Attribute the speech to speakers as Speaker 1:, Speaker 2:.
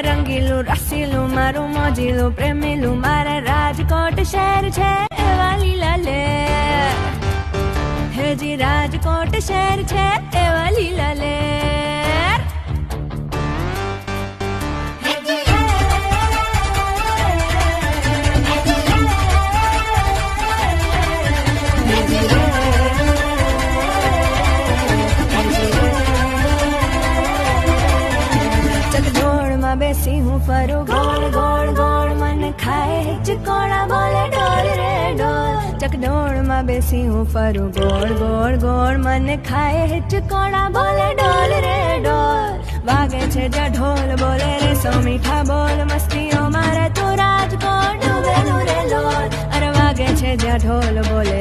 Speaker 1: રંગીલું રસીલું મારું મોજીલું પ્રેમીલું મારા રાજકોટ શહેર છે એવા લીલા લેર. હેજી રાજકોટ શહેર છે એવા લીલા લેર. ચકડોળમાં બેસી હું ફરું ગોળ ગોળ ગોળ મને ખાય હિચકોણા બોલે ડોલ રે ડોલ. ચકડોળમાં બેસી હું ફરું ગોળ ગોળ ગોળ મને ખાય હિચકોણા બોલે ડોલ રે ડોલ. વાગે છે જ્યાં ઢોલ બોલે રે સો મીઠા બોલ મસ્તીઓ મારે તું રાજકોટ ડૂબેલું રે લોલ. અરે વાગે છે જ્યાં ઢોલ બોલે